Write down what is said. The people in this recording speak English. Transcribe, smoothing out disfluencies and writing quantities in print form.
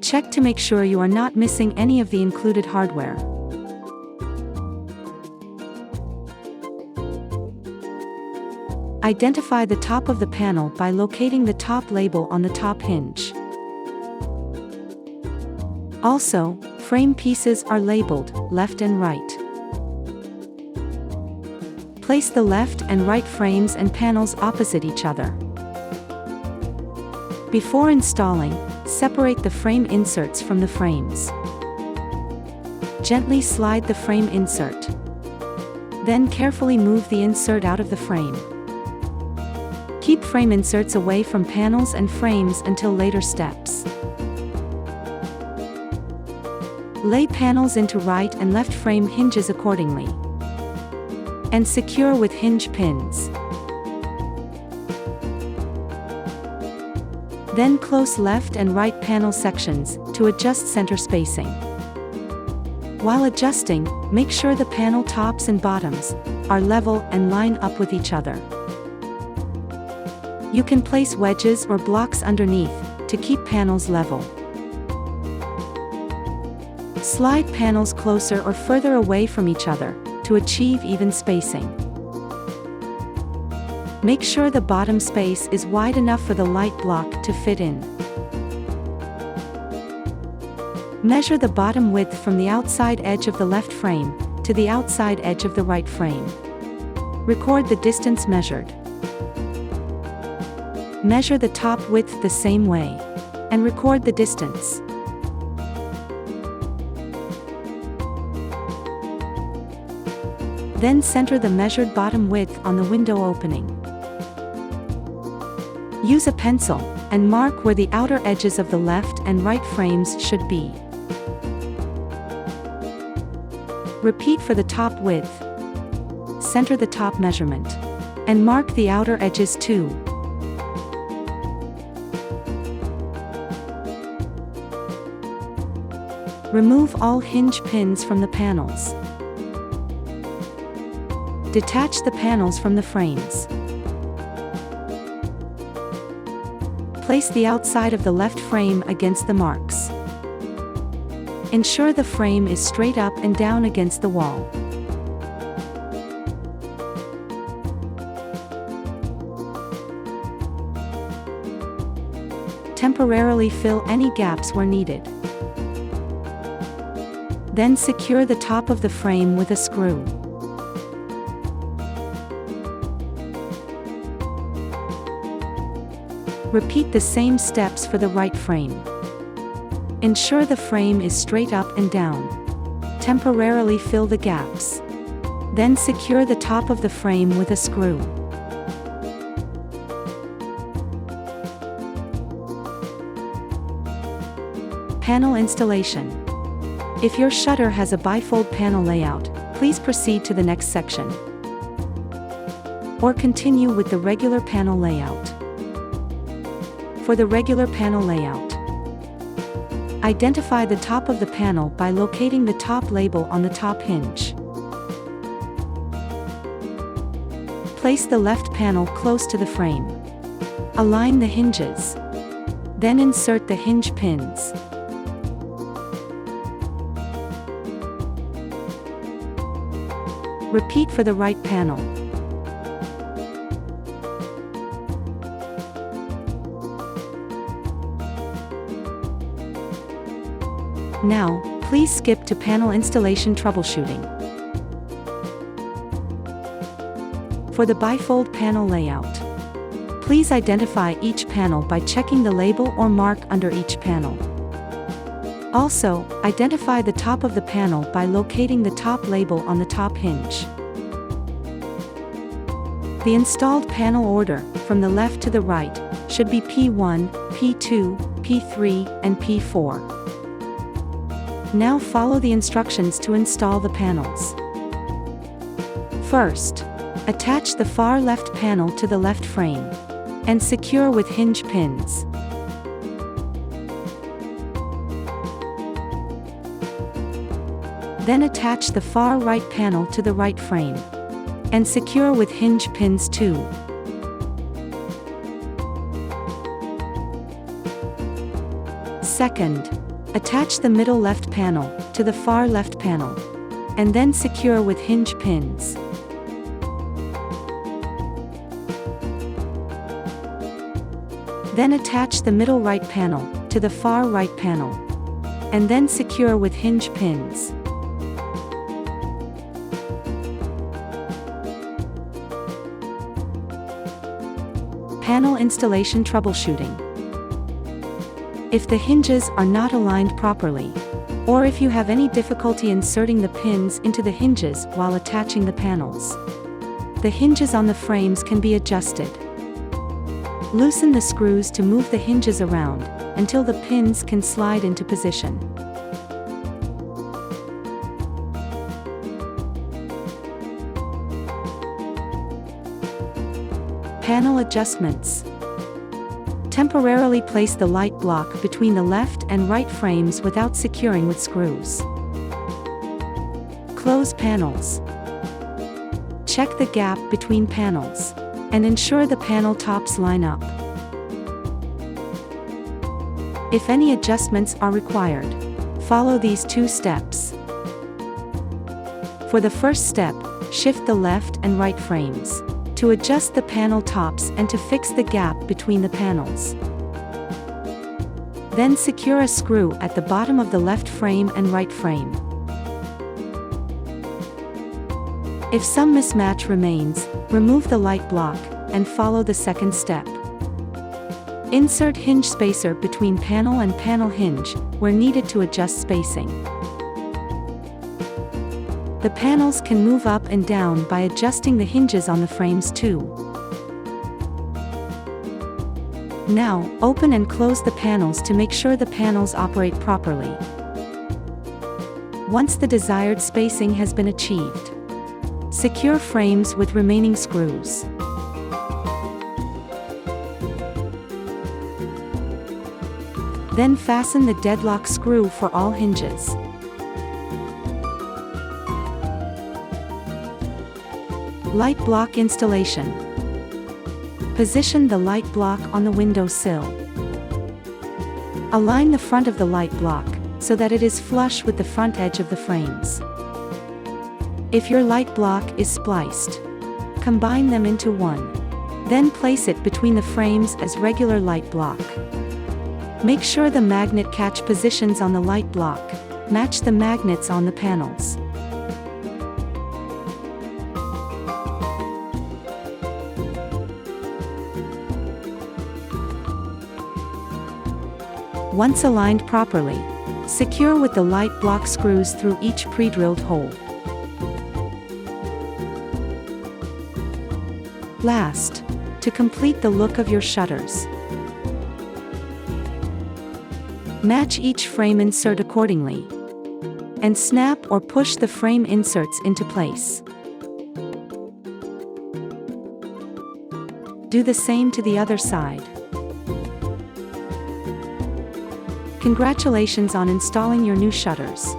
Check to make sure you are not missing any of the included hardware. Identify the top of the panel by locating the top label on the top hinge. Also, frame pieces are labeled left and right. Place the left and right frames and panels opposite each other. Before installing, separate the frame inserts from the frames. Gently slide the frame insert. Then carefully move the insert out of the frame. Keep frame inserts away from panels and frames until later steps. Lay panels into right and left frame hinges accordingly. And secure with hinge pins. Then close left and right panel sections to adjust center spacing. While adjusting, make sure the panel tops and bottoms are level and line up with each other. You can place wedges or blocks underneath to keep panels level. Slide panels closer or further away from each other to achieve even spacing. Make sure the bottom space is wide enough for the light block to fit in. Measure the bottom width from the outside edge of the left frame to the outside edge of the right frame. Record the distance measured. Measure the top width the same way, and record the distance. Then center the measured bottom width on the window opening. Use a pencil, and mark where the outer edges of the left and right frames should be. Repeat for the top width. Center the top measurement. And mark the outer edges too. Remove all hinge pins from the panels. Detach the panels from the frames. Place the outside of the left frame against the marks. Ensure the frame is straight up and down against the wall. Temporarily fill any gaps where needed. Then secure the top of the frame with a screw. Repeat the same steps for the right frame. Ensure the frame is straight up and down. Temporarily fill the gaps. Then secure the top of the frame with a screw. Panel installation. If your shutter has a bifold panel layout, please proceed to the next section. Or continue with the regular panel layout. For the regular panel layout, identify the top of the panel by locating the top label on the top hinge. Place the left panel close to the frame. Align the hinges. Then insert the hinge pins. Repeat for the right panel. Now, please skip to panel installation troubleshooting. For the bifold panel layout, please identify each panel by checking the label or mark under each panel. Also, identify the top of the panel by locating the top label on the top hinge. The installed panel order, from the left to the right, should be P1, P2, P3, and P4. Now follow the instructions to install the panels. First, attach the far left panel to the left frame, and secure with hinge pins. Then attach the far right panel to the right frame, and secure with hinge pins too. Second, Attach the middle left panel to the far left panel, and then secure with hinge pins. Then attach the middle right panel to the far right panel, and then secure with hinge pins. Panel installation troubleshooting. If the hinges are not aligned properly, or if you have any difficulty inserting the pins into the hinges while attaching the panels, the hinges on the frames can be adjusted. Loosen the screws to move the hinges around until the pins can slide into position. Panel adjustments. Temporarily place the light block between the left and right frames without securing with screws. Close panels. Check the gap between panels, and ensure the panel tops line up. If any adjustments are required, follow these 2 steps. For the first step, shift the left and right frames to adjust the panel tops and to fix the gap between the panels. Then secure a screw at the bottom of the left frame and right frame. If some mismatch remains, remove the light block and follow the second step. Insert hinge spacer between panel and panel hinge where needed to adjust spacing. The panels can move up and down by adjusting the hinges on the frames too. Now, open and close the panels to make sure the panels operate properly. Once the desired spacing has been achieved, secure frames with remaining screws. Then fasten the deadlock screw for all hinges. Light block installation. Position the light block on the window sill. Align the front of the light block so that it is flush with the front edge of the frames. If your light block is spliced, combine them into one. Then place it between the frames as regular light block. Make sure the magnet catch positions on the light block match the magnets on the panels. Once aligned properly, secure with the light block screws through each pre-drilled hole. Last, to complete the look of your shutters, match each frame insert accordingly, and snap or push the frame inserts into place. Do the same to the other side. Congratulations on installing your new shutters.